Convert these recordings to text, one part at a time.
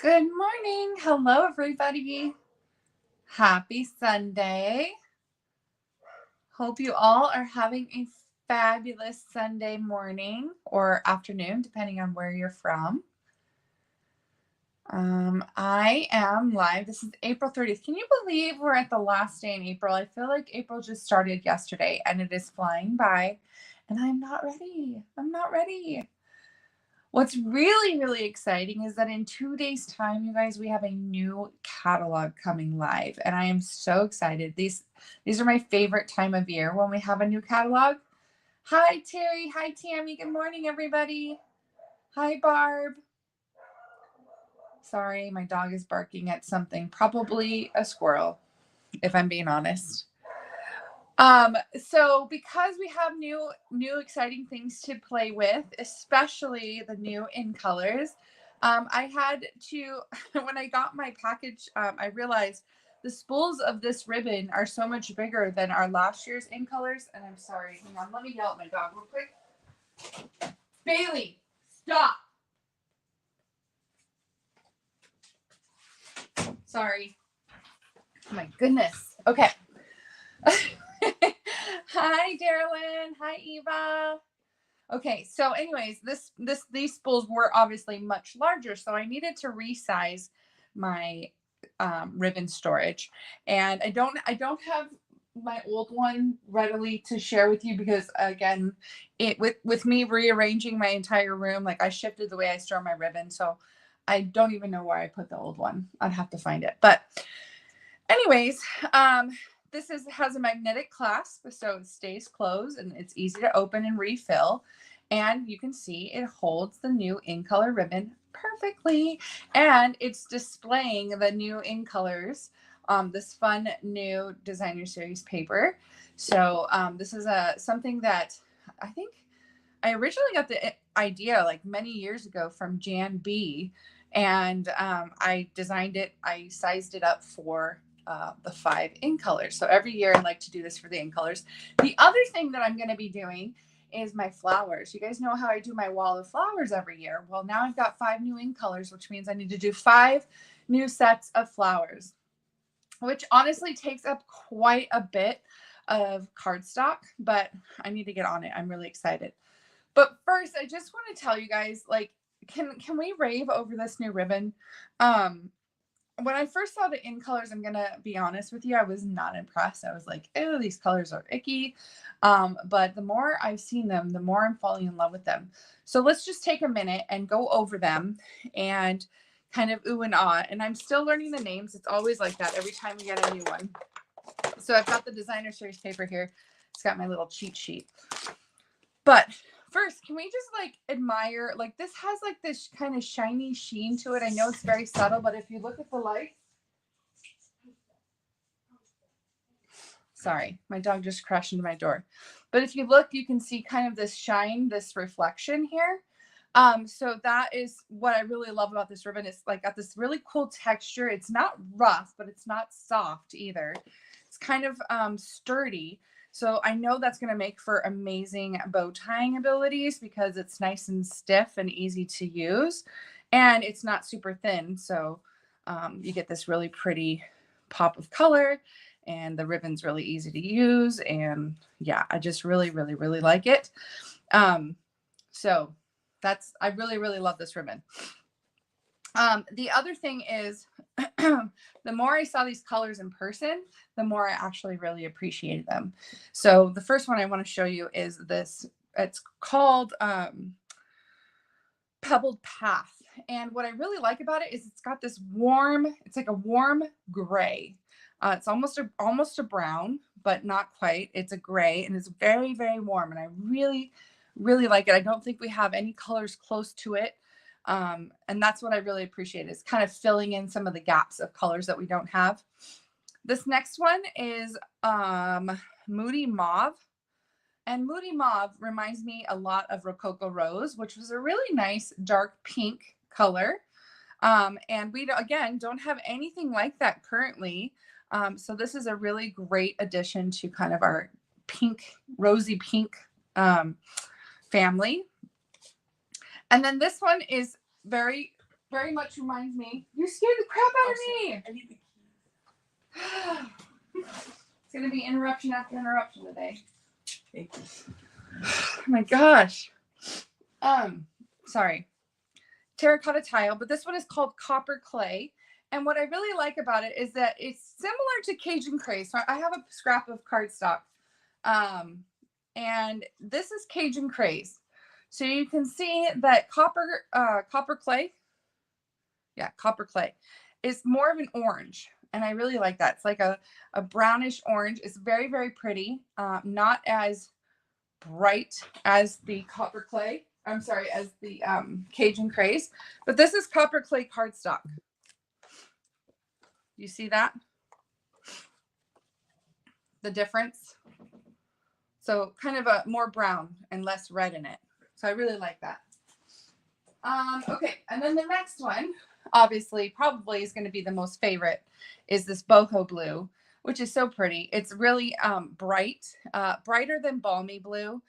Good morning. Hello, everybody. Happy Sunday. Hope you all are having a fabulous Sunday morning or afternoon, depending on where you're from. I am live. This is April 30th. Can you believe we're at the last day in April? I feel like April just started yesterday and it is flying by, and I'm not ready. I'm not ready. What's really, really exciting is that in 2 days' time, you guys, we have a new catalog coming live, and I am so excited. These are my favorite time of year when we have a new catalog. Hi, Terry. Hi, Tammy. Good morning, everybody. Hi, Barb. Sorry, my dog is barking at something, probably a squirrel, if I'm being honest. So because we have new exciting things to play with, especially the new in colors, I had to, when I got my package, I realized the spools of this ribbon are so much bigger than our last year's in colors. And I'm sorry, hang on, let me yell at my dog real quick. Bailey, stop. Sorry. Oh my goodness. Okay. Hi, Darylyn. Hi, Eva. Okay, so anyways, these spools were obviously much larger, so I needed to resize my ribbon storage, and I don't have my old one readily to share with you because again, it with me rearranging my entire room, like I shifted the way I store my ribbon, so I don't even know where I put the old one. I'd have to find it, but anyways, this has a magnetic clasp, so it stays closed and it's easy to open and refill. And you can see it holds the new in color ribbon perfectly, and it's displaying the new in colors. This fun new designer series paper. So this is something that I think I originally got the idea like many years ago from Jan B, and I designed it. I sized it up for the 5 in colors. So every year I like to do this for the in colors. The other thing that I'm going to be doing is my flowers. You guys know how I do my wall of flowers every year. Well, now I've got 5 new in colors, which means I need to do 5 new sets of flowers, which honestly takes up quite a bit of cardstock, but I need to get on it. I'm really excited. But first, I just want to tell you guys, like, can we rave over this new ribbon? When I first saw the in colors, I'm gonna be honest with you, I was not impressed. I was like, oh, these colors are icky. But the more I've seen them, the more I'm falling in love with them. So let's just take a minute and go over them and kind of ooh and ah. And I'm still learning the names. It's always like that every time we get a new one. So I've got the designer series paper here. It's got my little cheat sheet. But first, can we just like admire, like this has like this kind of shiny sheen to it. I know it's very subtle, but if you look at the light, sorry, my dog just crashed into my door. But if you look, you can see kind of this shine, this reflection here. So that is what I really love about this ribbon. It's like got this really cool texture. It's not rough, but it's not soft either. It's kind of sturdy. So I know that's going to make for amazing bow tying abilities because it's nice and stiff and easy to use. And it's not super thin. So you get this really pretty pop of color, and the ribbon's really easy to use. And yeah, I just really, really, really like it. So I really, really love this ribbon. The other thing is the more I saw these colors in person, the more I actually really appreciated them. So the first one I want to show you is this. It's called Pebbled Path. And what I really like about it is it's got this warm, it's like a warm gray. It's almost a brown, but not quite. It's a gray and it's very, very warm. And I really, really like it. I don't think we have any colors close to it. And that's what I really appreciate is kind of filling in some of the gaps of colors that we don't have. This next one is Moody Mauve. And Moody Mauve reminds me a lot of Rococo Rose, which was a really nice dark pink color. And we, again, don't have anything like that currently. So this is a really great addition to kind of our pink, rosy pink family. And then this one is very very much reminds me. You scared the crap out of me. I need the keys. It's going to be interruption after interruption today. Thank you. Oh my gosh. Sorry. Terracotta tile, but this one is called Copper Clay. And what I really like about it is that it's similar to Cajun Craze. So I have a scrap of cardstock. And this is Cajun Craze. So you can see that Copper Clay, Copper Clay is more of an orange. And I really like that. It's like a brownish orange. It's very, very pretty. Not as bright as the Copper Clay. I'm sorry, as the Cajun Craze. But this is Copper Clay cardstock. You see that? The difference? So kind of a more brown and less red in it. So I really like that. Okay, and then the next one, obviously, probably is going to be the most favorite, is this boho blue, which is so pretty. It's really bright, brighter than balmy blue,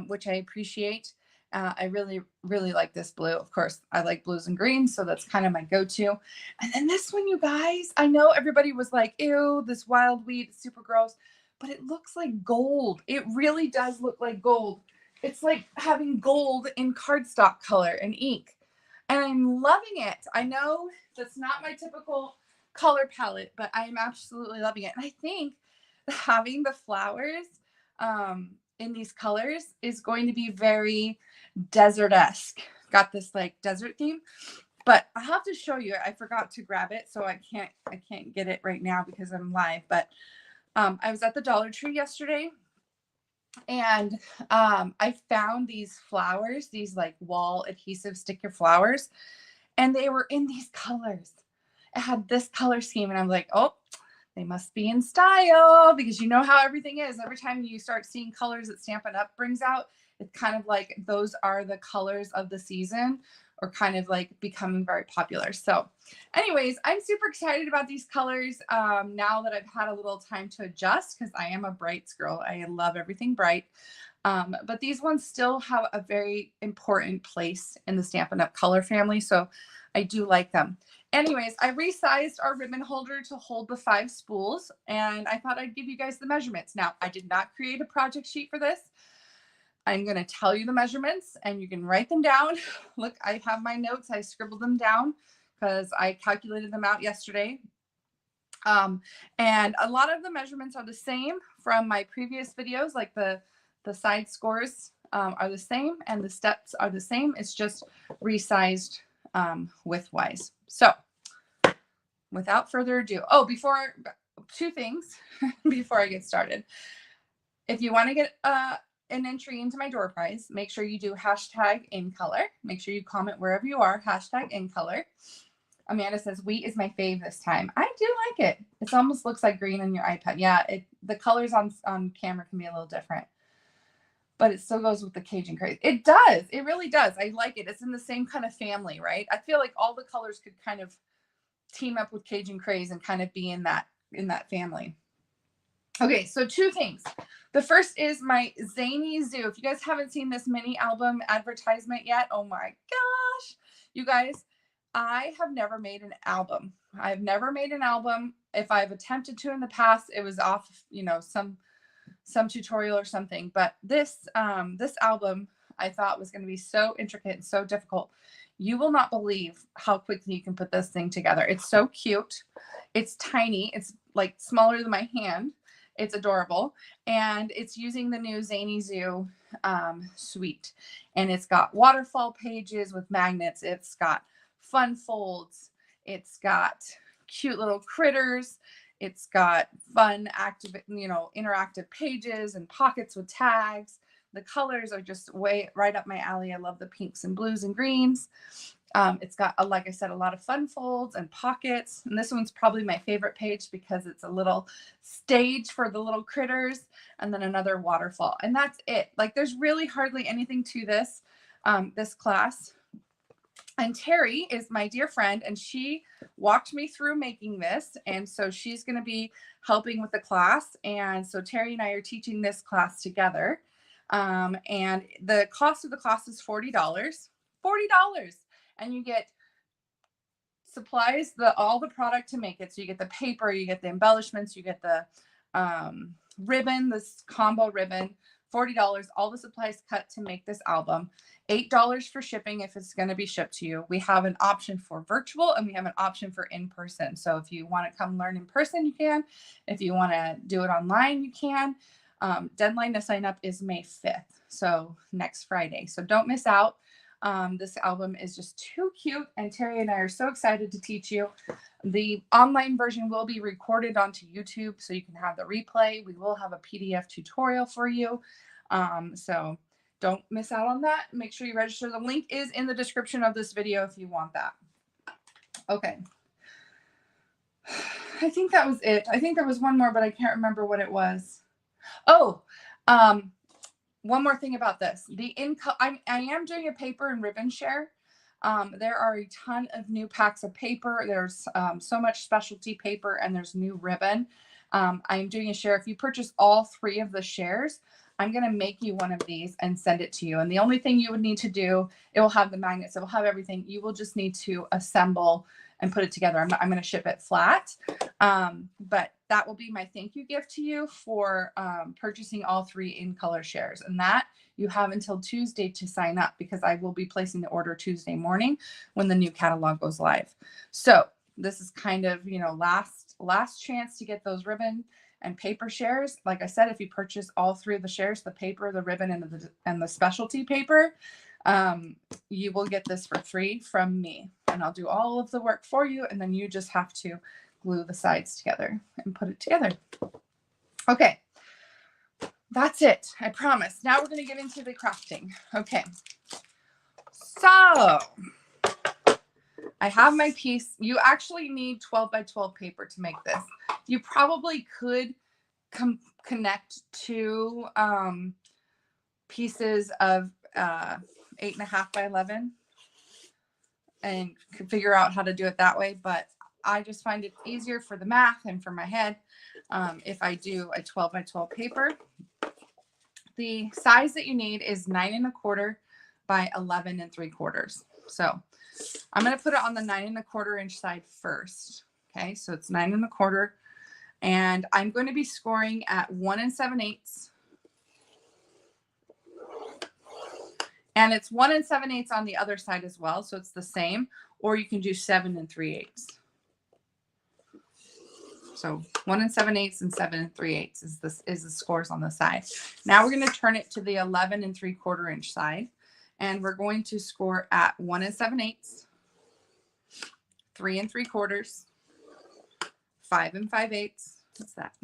which I appreciate. I really, really like this blue. Of course, I like blues and greens, so that's kind of my go-to. And then this one, you guys, I know everybody was like, ew, this wild weed, it's super gross, but it looks like gold. It really does look like gold. It's like having gold in cardstock color and ink. And I'm loving it. I know that's not my typical color palette, but I'm absolutely loving it. And I think having the flowers in these colors is going to be very desert-esque. Got this like desert theme, but I have to show you. I forgot to grab it, so I can't get it right now because I'm live. But I was at the Dollar Tree yesterday, and I found these flowers, these like wall adhesive sticker flowers, and they were in these colors. It had this color scheme, and I'm like, oh, they must be in style, because you know how everything is. Every time you start seeing colors that Stampin' Up! Brings out, it's kind of like those are the colors of the season, or kind of like becoming very popular. So anyways, I'm super excited about these colors now that I've had a little time to adjust, because I am a brights girl. I love everything bright. But these ones still have a very important place in the Stampin' Up! Color family. So I do like them. Anyways, I resized our ribbon holder to hold the 5 spools, and I thought I'd give you guys the measurements. Now, I did not create a project sheet for this. I'm going to tell you the measurements, and you can write them down. Look, I have my notes. I scribbled them down because I calculated them out yesterday. And a lot of the measurements are the same from my previous videos, like the side scores are the same, and the steps are the same. It's just resized width-wise. So without further ado, two things before I get started. If you want to get an entry into my door prize, make sure you do #InColor. Make sure you comment wherever you are, #InColor. Amanda says, wheat is my fave this time. I do like it. It almost looks like green on your iPad. Yeah, the colors on camera can be a little different, but it still goes with the Cajun Craze. It does. It really does. I like it. It's in the same kind of family, right? I feel like all the colors could kind of team up with Cajun Craze and kind of be in that family. Okay, so 2 things. The first is my Zany Zoo. If you guys haven't seen this mini album advertisement yet, oh my gosh. You guys, I have never made an album. I've never made an album. If I've attempted to in the past, it was off, some tutorial or something. But this album I thought was going to be so intricate and so difficult. You will not believe how quickly you can put this thing together. It's so cute. It's tiny. It's like smaller than my hand. It's adorable. And it's using the new Zany Zoo suite. And it's got waterfall pages with magnets. It's got fun folds. It's got cute little critters. It's got fun, active, interactive pages and pockets with tags. The colors are just right up my alley. I love the pinks and blues and greens. It's got, like I said, a lot of fun folds and pockets. And this one's probably my favorite page because it's a little stage for the little critters and then another waterfall. And that's it. Like, there's really hardly anything to this, this class. And Terry is my dear friend, and she walked me through making this. And so she's going to be helping with the class. And so Terry and I are teaching this class together. And the cost of the class is $40. $40. And you get supplies, all the product to make it. So you get the paper, you get the embellishments, you get the ribbon, this combo ribbon, $40, all the supplies cut to make this album, $8 for shipping if it's going to be shipped to you. We have an option for virtual and we have an option for in-person. So if you want to come learn in person, you can. If you want to do it online, you can. Deadline to sign up is May 5th. So next Friday. So don't miss out. This album is just too cute, and Terry and I are so excited to teach you. The online version will be recorded onto YouTube, so you can have the replay. We will have a PDF tutorial for you. So don't miss out on that. Make sure you register. The link is in the description of this video if you want that. Okay. I think that was it. I think there was one more, but I can't remember what it was. Oh, one more thing about this. I am doing a paper and ribbon share. There are a ton of new packs of paper. There's so much specialty paper, and there's new ribbon. I'm doing a share. If you purchase all 3 of the shares, I'm going to make you one of these and send it to you. And the only thing you would need to do, it will have the magnets, it will have everything. You will just need to assemble and put it together. I'm going to ship it flat. But that will be my thank you gift to you for purchasing all 3 in color shares. And that you have until Tuesday to sign up, because I will be placing the order Tuesday morning when the new catalog goes live. So this is kind of, last chance to get those ribbon and paper shares. Like I said, if you purchase all 3 of the shares, the paper, the ribbon, and the specialty paper, you will get this for free from me, and I'll do all of the work for you. And then you just have to glue the sides together and put it together. Okay. That's it. I promise. Now we're going to get into the crafting. Okay. So I have my piece. You actually need 12 by 12 paper to make this. You probably could connect 2 pieces of 8.5 by 11 and figure out how to do it that way. But I just find it easier for the math and for my head if I do a 12 by 12 paper. The size that you need is 9 1/4 by 11 3/4. So I'm going to put it on the 9 1/4 inch side first. Okay, so it's 9 1/4, and I'm going to be scoring at 1 7/8. And it's 1 7/8 on the other side as well, so it's the same. Or you can do 7 3/8. So 1 7/8 and 7 3/8 is the scores on the side. Now we're going to turn it to the 11 3/4 inch side, and we're going to score at 1 7/8, 3 3/4, 5 5/8. What's that?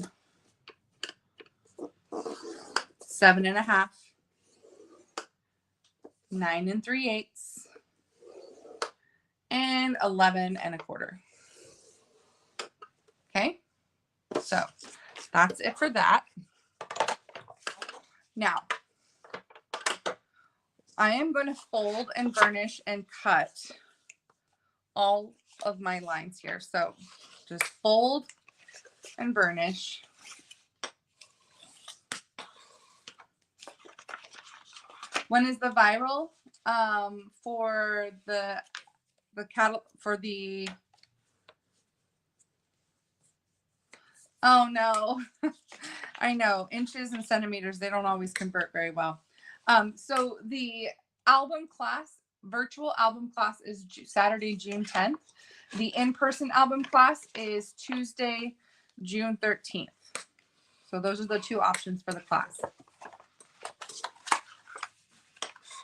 7 1/2, 9 3/8, and 11 1/4. Okay, so that's it for that. Now, I am going to fold and burnish and cut all of my lines here. So just fold and burnish. When is the viral for the oh no, I know, inches and centimeters, they don't always convert very well. So the album class, virtual album class, is Saturday, June 10th. The in-person album class is Tuesday, June 13th. So those are the 2 options for the class.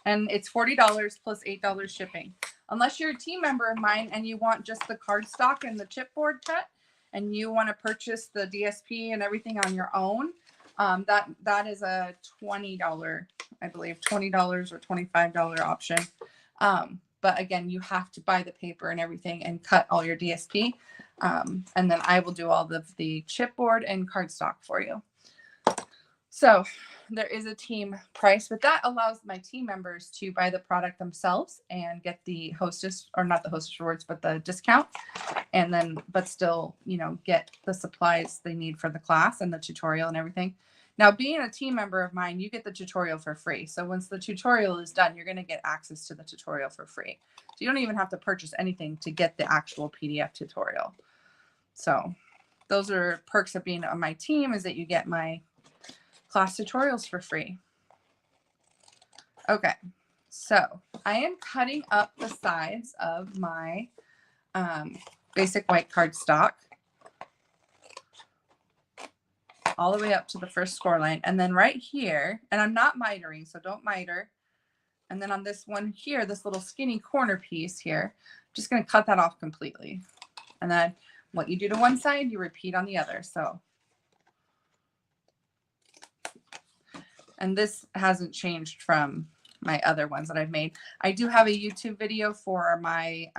And it's $40 plus $8 shipping. Unless you're a team member of mine and you want just the cardstock and the chipboard cut, and you want to purchase the DSP and everything on your own, that is a $20, I believe, $20 or $25 option. But again, you have to buy the paper and everything and cut all your DSP. And then I will do all the chipboard and cardstock for you. So there is a team price, but that allows my team members to buy the product themselves and get the hostess, or not the hostess rewards, but the discount. And then, but still, get the supplies they need for the class and the tutorial and everything. Now, being a team member of mine, you get the tutorial for free. So once the tutorial is done, you're going to get access to the tutorial for free. So you don't even have to purchase anything to get the actual PDF tutorial. So those are perks of being on my team, is that you get my class tutorials for free. Okay, so I am cutting up the sides of my basic white cardstock all the way up to the first score line. And then right here, and I'm not mitering, so don't miter. And then on this one here, this little skinny corner piece here, I'm just going to cut that off completely. And then what you do to one side, you repeat on the other. So, and this hasn't changed from my other ones that I've made. I do have a YouTube video for my,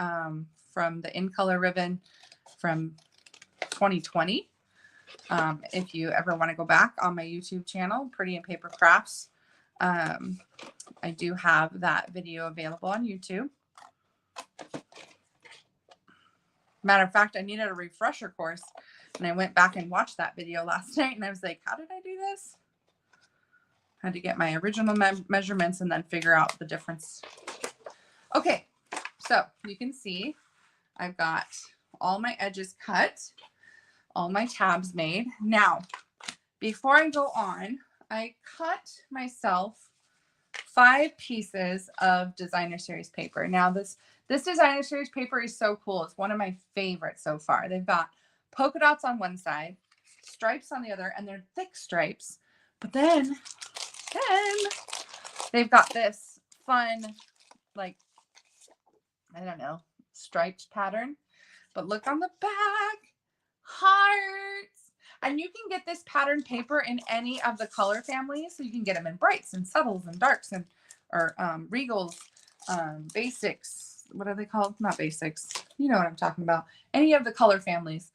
from the In Color ribbon from 2020. If you ever want to go back on my YouTube channel, Pretty in Paper Crafts, I do have that video available on YouTube. Matter of fact, I needed a refresher course, and I went back and watched that video last night, and I was like, how did I do this? I had to get my original measurements and then figure out the difference. Okay, so you can see I've got all my edges cut, all my tabs made. Now, before I go on, I cut myself 5 pieces of designer series paper. Now this designer series paper is so cool. It's one of my favorites so far. They've got polka dots on one side, stripes on the other, and they're thick stripes. But then they've got this fun, like, I don't know, striped pattern. But look on the back, hearts. And you can get this pattern paper in any of the color families. So you can get them in brights and subtles and darks and, or regals, basics. What are they called? Not basics. You know what I'm talking about. Any of the color families,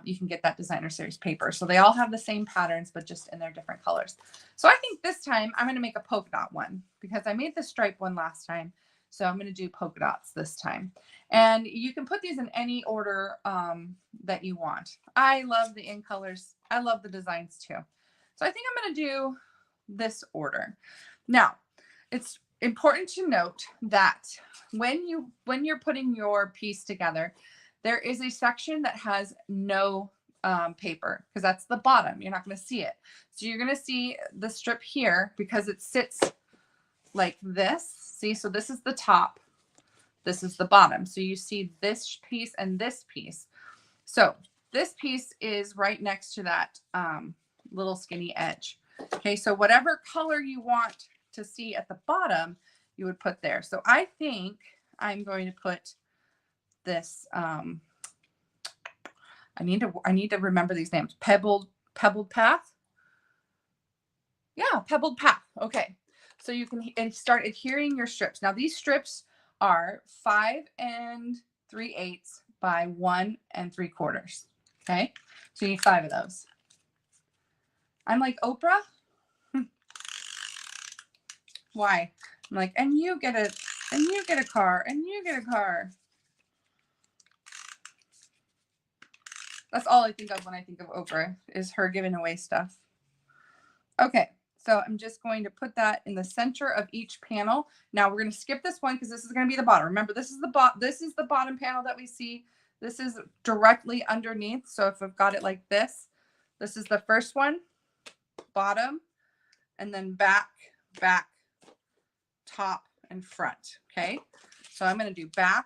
you can get that designer series paper. So they all have the same patterns, but just in their different colors. So I think this time I'm going to make a polka dot one, because I made the stripe one last time. So I'm going to do polka dots this time. And you can put these in any order that you want. I love the In Colors. I love the designs too. So I think I'm going to do this order. Now, it's important to note that when you're putting your piece together, there is a section that has no paper, because that's the bottom. You're not going to see it. So you're going to see the strip here because it sits like this. See, so this is the top. This is the bottom. So you see this piece and this piece. So this piece is right next to that little skinny edge. Okay, so whatever color you want to see at the bottom, you would put there. So I think I'm going to put this. I need to remember these names. Pebbled Path. Yeah, Pebbled Path. Okay, so you can start adhering your strips. Now these strips are 5 3/8 by 1 3/4. Okay, so you need 5 of those. I'm like Oprah. Why? I'm like, and you get a car, and you get a car. That's all I think of when I think of Oprah, is her giving away stuff. Okay, so I'm just going to put that in the center of each panel. Now we're going to skip this one because this is going to be the bottom. Remember, this is the bottom panel that we see. This is directly underneath. So if I've got it like this, this is the first one, bottom, and then back, top, and front. Okay, so I'm going to do back.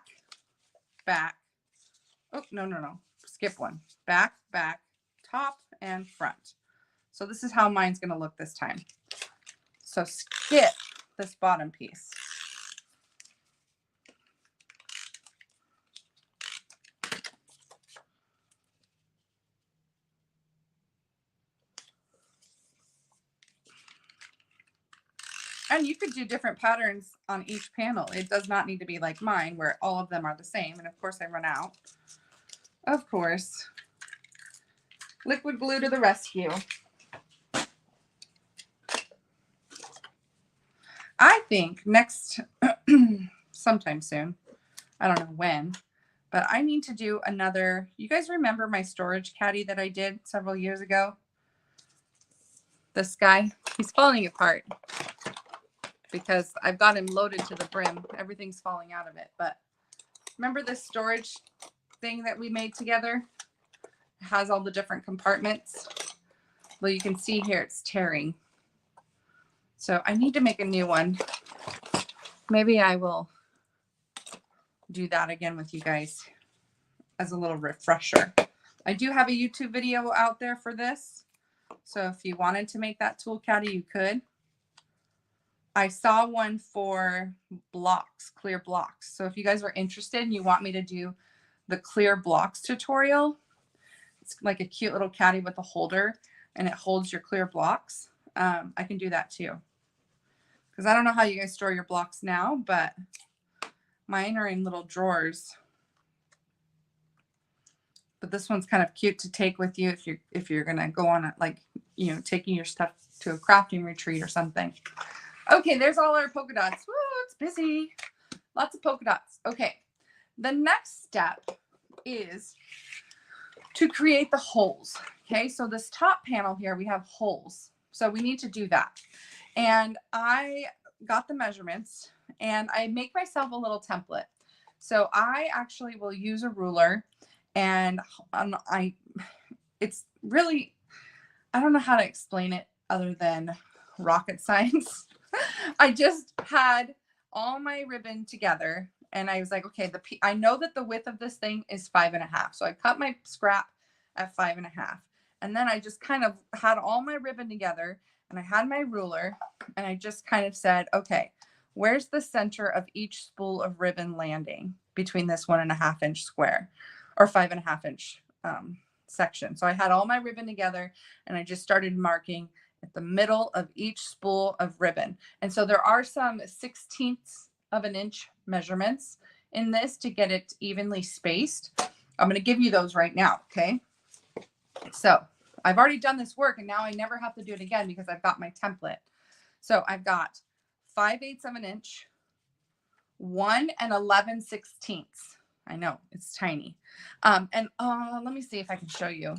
Oh, no. Skip one. Back, top, and front. So this is how mine's going to look this time. So skip this bottom piece. And you could do different patterns on each panel. It does not need to be like mine, where all of them are the same. And of course I run out. Of course. Liquid glue to the rescue. I think next, sometime soon, I don't know when, but I need to do another. You guys remember my storage caddy that I did several years ago? This guy, he's falling apart because I've got him loaded to the brim. Everything's falling out of it. But remember this storage thing that we made together? It has all the different compartments. Well, you can see here it's tearing. So I need to make a new one. Maybe I will do that again with you guys as a little refresher. I do have a YouTube video out there for this. So if you wanted to make that tool caddy, you could. I saw one for blocks, clear blocks. So if you guys are interested and you want me to do the clear blocks tutorial, it's like a cute little caddy with a holder and it holds your clear blocks. I can do that too. Because I don't know how you guys store your blocks now, but mine are in little drawers. But this one's kind of cute to take with you if you're gonna go on it, like, you know, taking your stuff to a crafting retreat or something. Okay, there's all our polka dots. Woo, it's busy. Lots of polka dots. Okay, the next step is to create the holes. Okay, so this top panel here, we have holes. So we need to do that. And I got the measurements and I make myself a little template. So I actually will use a ruler and it's really, I don't know how to explain it other than rocket science. I just had all my ribbon together and I was like, okay, I know that the width of this thing is 5.5. So I cut my scrap at 5.5. And then I just kind of had all my ribbon together and I had my ruler and I just kind of said, okay, where's the center of each spool of ribbon landing between this 1.5 inch square or 5.5 inch section. So I had all my ribbon together and I just started marking at the middle of each spool of ribbon. And so there are some 1/16 of an inch measurements in this to get it evenly spaced. I'm going to give you those right now. Okay. So I've already done this work and now I never have to do it again because I've got my template. So I've got 5/8 of an inch, 1 11/16. I know it's tiny. And let me see if I can show you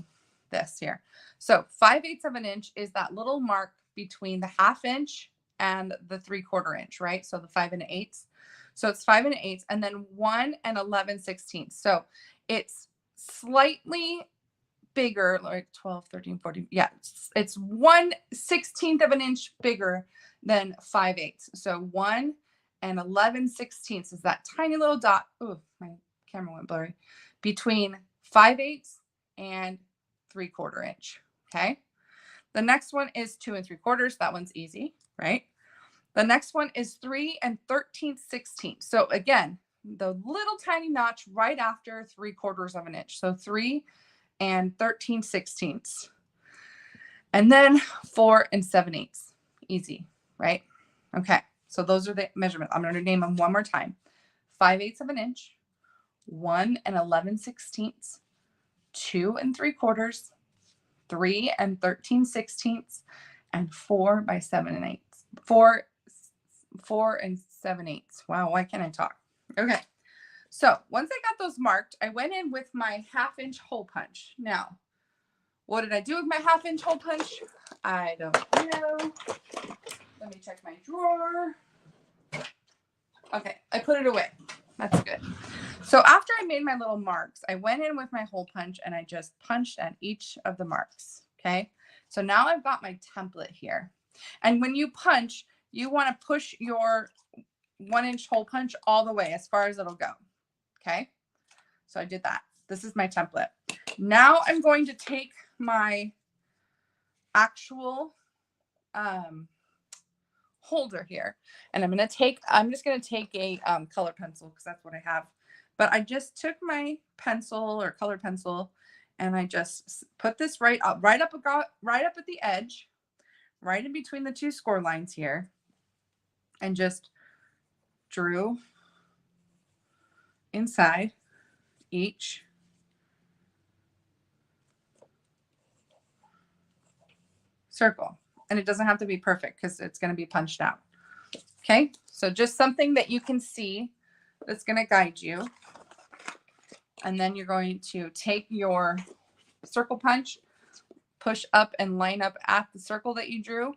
this here. So 5/8 of an inch is that little mark between the 1/2 inch and the 3/4 inch, right? So the 5 1/8. So it's 5 1/8 and then 1 11/16. So it's slightly bigger, like 12, 13, 14. Yeah, it's 1/16 of an inch bigger than 5/8. So 1 11/16 is that tiny little dot. Oh, my camera went blurry. Between 5/8 and 3/4 inch. Okay. The next one is 2 3/4. That one's easy, right? The next one is 3 13/16. So again, the little tiny notch right after 3/4 of an inch. So 3 13/16. And then 4 7/8. Easy, right? Okay. So those are the measurements. I'm going to name them one more time. 5/8 of an inch, 1 11/16, 2 3/4, 3 13/16, and 4 7/8. 4 7/8. Wow, why can't I talk? Okay. So once I got those marked, I went in with my 1/2 inch hole punch. Now, what did I do with my 1/2 inch hole punch? I don't know. Let me check my drawer. Okay, I put it away. That's good. So after I made my little marks, I went in with my hole punch and I just punched at each of the marks. Okay. So now I've got my template here. And when you punch, you want to push your 1 inch hole punch all the way as far as it'll go. Okay. So I did that. This is my template. Now I'm going to take my actual holder here and I'm just going to take a color pencil because that's what I have. But I just took my pencil or color pencil and I just put this right up at the edge, right in between the two score lines here, and just drew inside each circle. And it doesn't have to be perfect because it's going to be punched out. Okay, so just something that you can see that's going to guide you. And then you're going to take your circle punch, push up and line up at the circle that you drew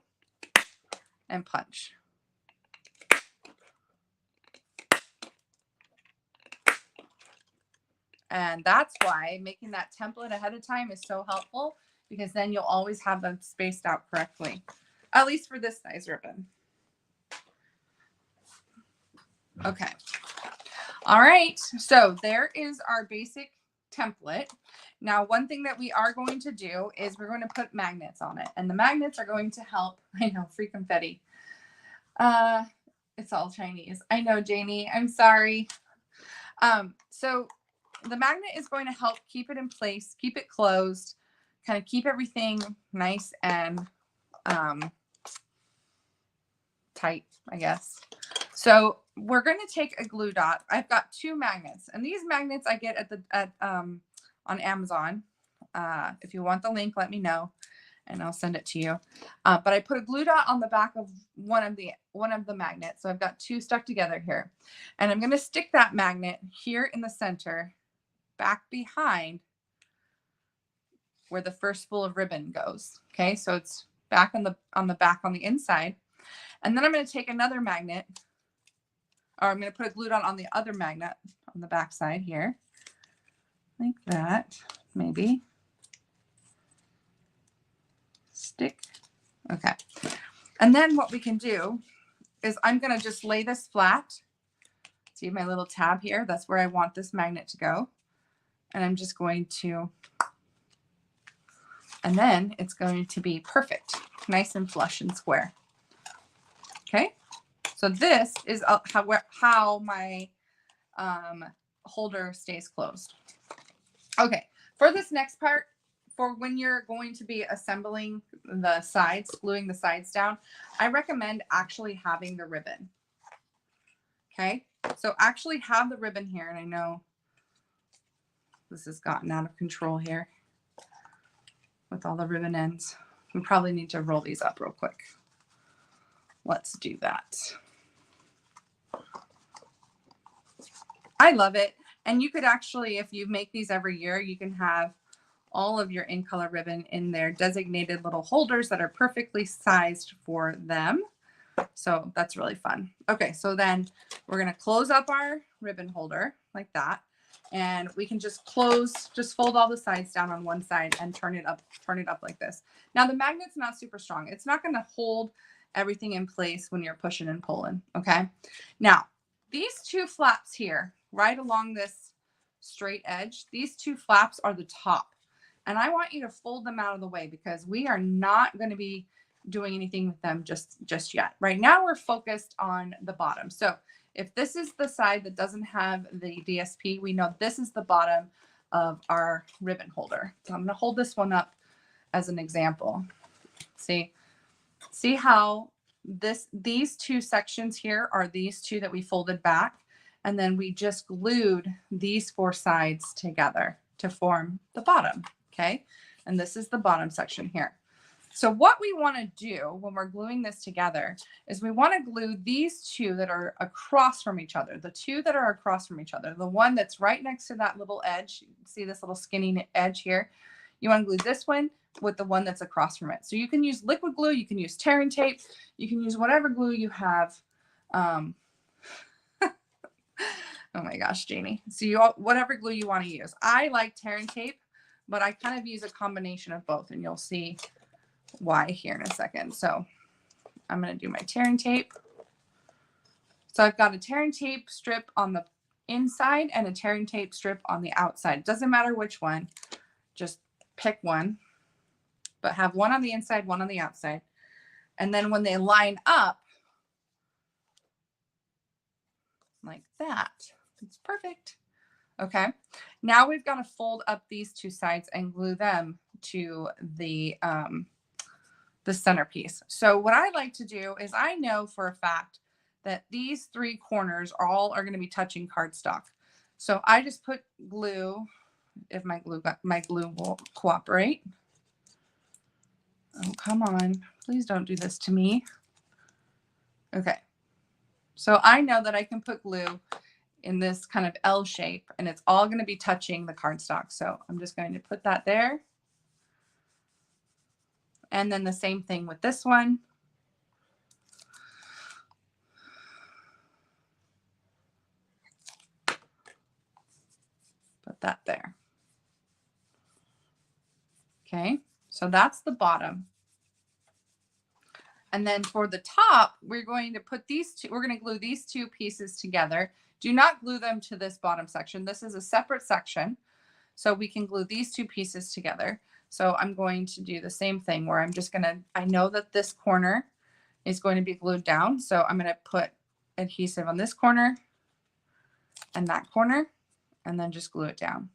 and punch. And that's why making that template ahead of time is so helpful, because then you'll always have them spaced out correctly, at least for this size ribbon. Okay. All right. So there is our basic template. Now, one thing that we are going to do is we're going to put magnets on it, and the magnets are going to help. I know, free confetti. It's all Chinese. I know, Janie. I'm sorry. So the magnet is going to help keep it in place, keep it closed, kind of keep everything nice and tight, I guess. So we're going to take a glue dot. I've got 2 magnets, and these magnets I get on Amazon. If you want the link, let me know, and I'll send it to you. But I put a glue dot on the back of one of the magnets. So I've got 2 stuck together here, and I'm going to stick that magnet here in the center, back behind where the first spool of ribbon goes. Okay, so it's back on the inside, and then I'm going to take another magnet, or I'm going to put a glue dot on the other magnet on the back side here, like that, maybe. Stick. Okay. And then what we can do is I'm going to just lay this flat. See my little tab here? That's where I want this magnet to go. And I'm just going to, and then it's going to be perfect, nice and flush and square. Okay. So this is how my holder stays closed. Okay. For this next part, for when you're going to be assembling the sides, gluing the sides down, I recommend actually having the ribbon. Okay, so actually have the ribbon here, and I know this has gotten out of control here with all the ribbon ends. We probably need to roll these up real quick. Let's do that. I love it. And you could actually, if you make these every year, you can have all of your in color ribbon in their designated little holders that are perfectly sized for them. So that's really fun. Okay, so then we're going to close up our ribbon holder like that. And we can just fold all the sides down on one side and turn it up like this. Now the magnet's not super strong. It's not going to hold everything in place when you're pushing and pulling. Okay. Now these 2 flaps here, right along this straight edge, these 2 flaps are the top. And I want you to fold them out of the way, because we are not going to be doing anything with them just yet. Right now we're focused on the bottom. So if this is the side that doesn't have the DSP, we know this is the bottom of our ribbon holder. So I'm going to hold this one up as an example. See how these 2 sections here are these 2 that we folded back, and then we just glued these 4 sides together to form the bottom. Okay. And this is the bottom section here. So what we want to do when we're gluing this together is we want to glue these 2 that are across from each other. The 2 that are across from each other, the one that's right next to that little edge. See this little skinny edge here? You want to glue this one with the one that's across from it. So you can use liquid glue, you can use tear and tape, you can use whatever glue you have. Oh my gosh, Jamie. So whatever glue you want to use. I like tear and tape, but I kind of use a combination of both, and you'll see why here in a second. So I'm going to do my tear and tape. So I've got a tear and tape strip on the inside and a tear and tape strip on the outside. It doesn't matter which one, just pick one, but have one on the inside, one on the outside. And then when they line up like that, it's perfect. Okay, now we've got to fold up these 2 sides and glue them to the centerpiece. So what I like to do is, I know for a fact that these 3 corners are going to be touching cardstock. So I just put glue, if my glue will cooperate. Oh, come on. Please don't do this to me. Okay. So I know that I can put glue in this kind of L shape, and it's all going to be touching the cardstock. So I'm just going to put that there. And then the same thing with this one. Put that there. Okay, so that's the bottom. And then for the top, we're going to put these two, we're going to glue these two pieces together. Do not glue them to this bottom section. This is a separate section. So we can glue these two pieces together. So I'm going to do the same thing where I'm just going to, I know that this corner is going to be glued down. So I'm going to put adhesive on this corner and that corner, and then just glue it down.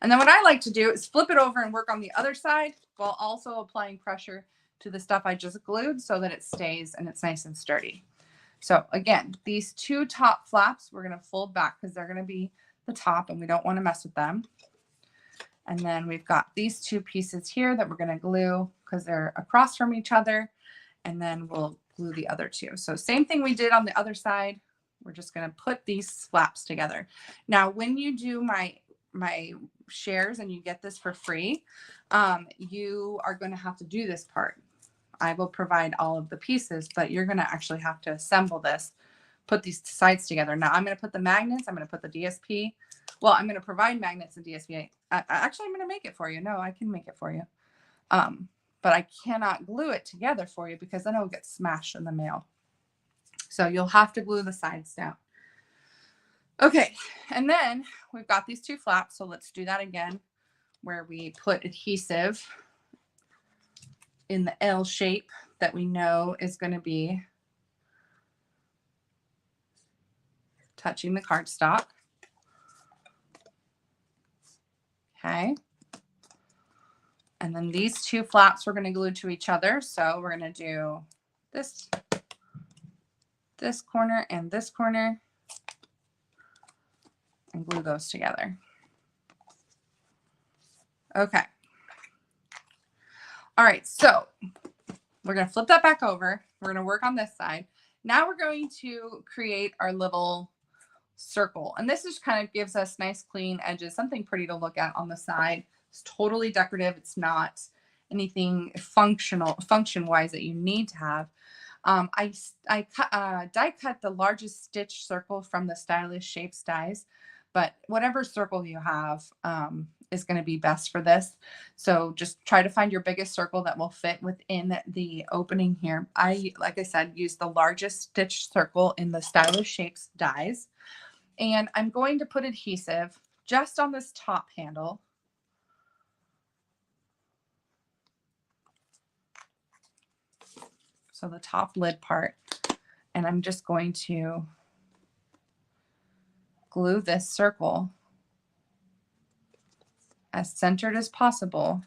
And then what I like to do is flip it over and work on the other side while also applying pressure to the stuff I just glued so that it stays and it's nice and sturdy. So again, these two top flaps, we're going to fold back because they're going to be the top and we don't want to mess with them. And then we've got these two pieces here that we're going to glue because they're across from each other. And then we'll glue the other two. So same thing we did on the other side. We're just going to put these flaps together. Now, when you do my shares and you get this for free, you are going to have to do this part. I will provide all of the pieces, but you're going to actually have to assemble this, put these sides together. Now I'm going to put the magnets. I'm going to put the DSP. Well, I'm going to provide magnets and DSP. Actually, I'm going to make it for you. No, I can make it for you. But I cannot glue it together for you because then it will get smashed in the mail. So you'll have to glue the sides down. Okay, and then we've got these two flaps. So let's do that again, where we put adhesive in the L shape that we know is going to be touching the cardstock. Okay. And then these two flaps we're going to glue to each other. So we're going to do this corner and this corner and glue those together. Okay. All right, so we're going to flip that back over. We're going to work on this side. Now we're going to create our little circle. And this just kind of gives us nice clean edges, something pretty to look at on the side. It's totally decorative. It's not anything function-wise that you need to have. I die cut the largest stitch circle from the Stylish Shapes dies, but whatever circle you have is going to be best for this. So just try to find your biggest circle that will fit within the opening here. Like I said, use the largest stitch circle in the Stylish Shapes dies. And I'm going to put adhesive just on this top handle. So the top lid part. And I'm just going to glue this circle as centered as possible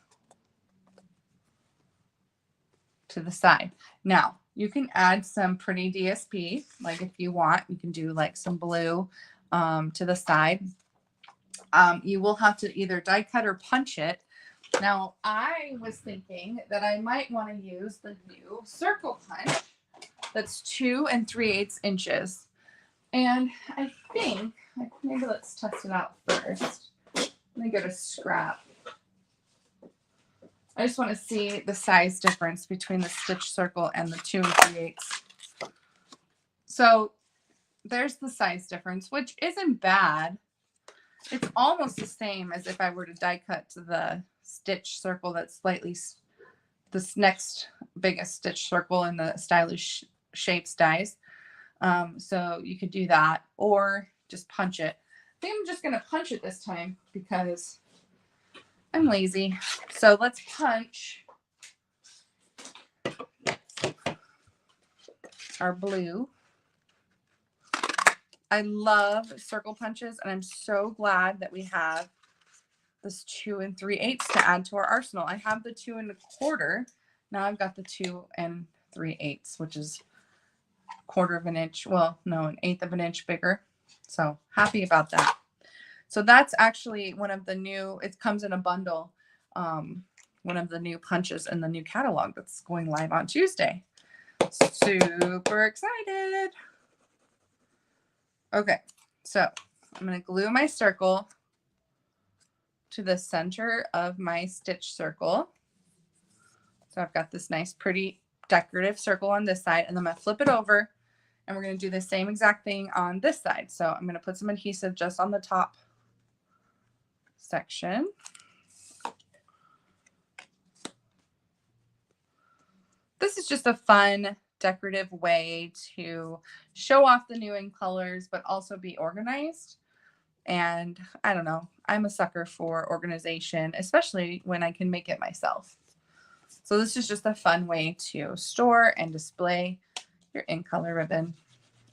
to the side. Now, you can add some pretty DSP, like if you want, you can do like some blue to the side. You will have to either die cut or punch it. Now, I was thinking that I might want to use the new circle punch that's 2 3/8 inches. And I think, maybe let's test it out first. Let me go to scrap. I just want to see the size difference between the stitch circle and the 2 3/8. So there's the size difference, which isn't bad. It's almost the same as if I were to die cut to the stitch circle that's slightly this next biggest stitch circle in the Stylish Shapes dies. So you could do that or just punch it. I think I'm just going to punch it this time because I'm lazy. So let's punch our blue. I love circle punches, and I'm so glad that we have this 2 3/8 to add to our arsenal. I have the 2 1/4. Now I've got the 2 3/8, which is 1/4 of an inch. Well, no, 1/8 of an inch bigger. So happy about that. So that's actually one of the new, it comes in a bundle. One of the new punches in the new catalog that's going live on Tuesday. Super excited. Okay, so I'm going to glue my circle to the center of my stitch circle. So So I've got this nice, pretty decorative circle on this side, and then I'm gonna flip it over and we're gonna do the same exact thing on this side. So I'm gonna put some adhesive just on the top section. This is just a fun, decorative way to show off the new in colors, but also be organized. And I don't know, I'm a sucker for organization, especially when I can make it myself. So this is just a fun way to store and display your in color ribbon.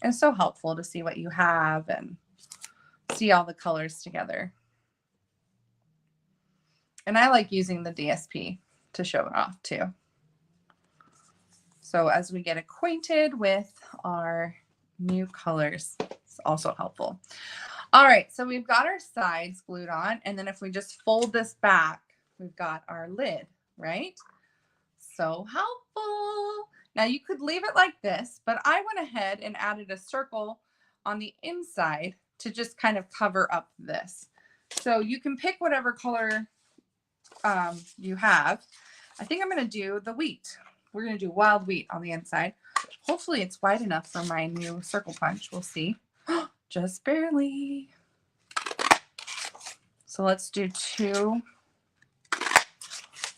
And it's so helpful to see what you have and see all the colors together. And I like using the DSP to show it off too. So as we get acquainted with our new colors, it's also helpful. All right, so we've got our sides glued on, and then if we just fold this back, we've got our lid, right? So helpful. Now you could leave it like this, but I went ahead and added a circle on the inside to just kind of cover up this. So you can pick whatever color you have. I think I'm going to do the wheat. We're going to do wild wheat on the inside. Hopefully it's wide enough for my new circle punch. We'll see. Just barely. So let's do 2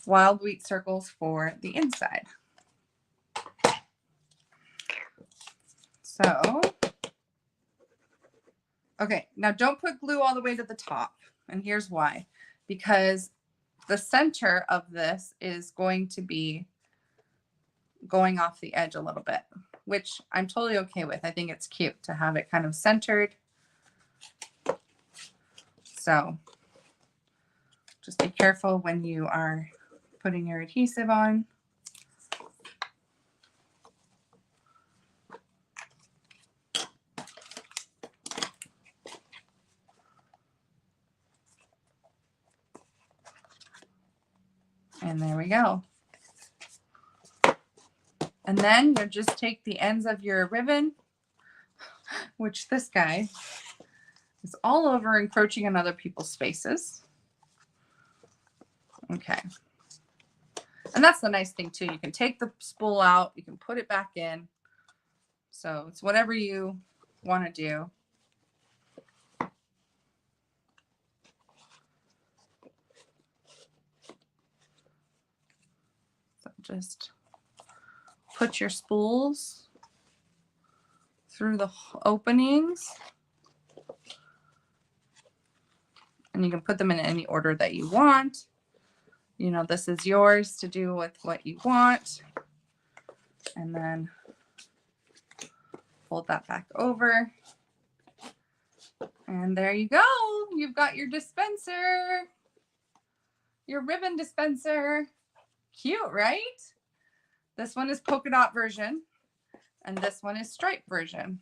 wild wheat circles for the inside. So, okay, now don't put glue all the way to the top. And here's why. Because the center of this is going to be going off the edge a little bit, which I'm totally okay with. I think it's cute to have it kind of centered. So just be careful when you are putting your adhesive on. And there we go. And then you'll just take the ends of your ribbon, which this guy is all over encroaching on other people's spaces. Okay. And that's the nice thing too. You can take the spool out, you can put it back in. So it's whatever you want to do. So just put your spools through the openings. And you can put them in any order that you want. You know, this is yours to do with what you want. And then fold that back over. And there you go. You've got your dispenser. Your ribbon dispenser. Cute, right? This one is polka dot version. And this one is stripe version.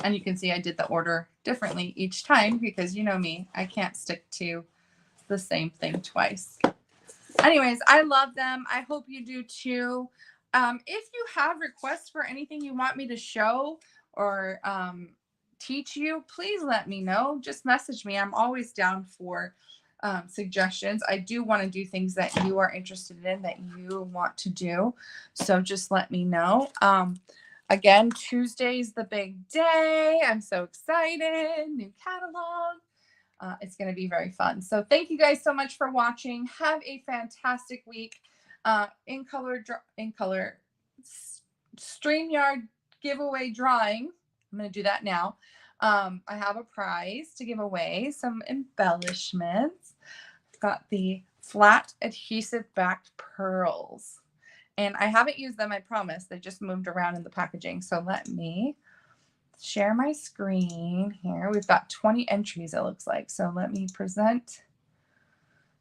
And you can see I did the order differently each time because you know me, I can't stick to the same thing twice. Anyways, I love them. I hope you do too. If you have requests for anything you want me to show or teach you, please let me know. Just message me. I'm always down for suggestions. I do want to do things that you are interested in, that you want to do. So just let me know. Again, Tuesday's the big day. I'm so excited. New catalog. It's going to be very fun. So thank you guys so much for watching. Have a fantastic week. In color StreamYard giveaway drawing. I'm going to do that now. I have a prize to give away, some embellishments. I've got the flat adhesive backed pearls. And I haven't used them, I promise. They just moved around in the packaging. So let me share my screen here. We've got 20 entries, it looks like. So let me present.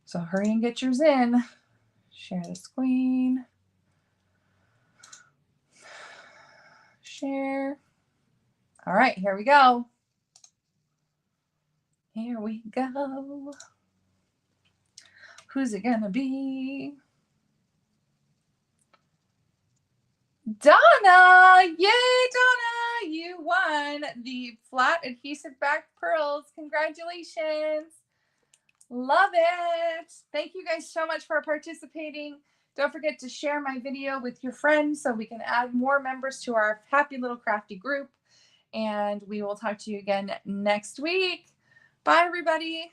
So hurry and get yours in. Share the screen. Share. All right, here we go. Here we go. Who's it gonna be? Donna! Yay, Donna! You won the flat adhesive back pearls. Congratulations. Love it. Thank you guys so much for participating. Don't forget to share my video with your friends so we can add more members to our happy little crafty group. And we will talk to you again next week. Bye, everybody.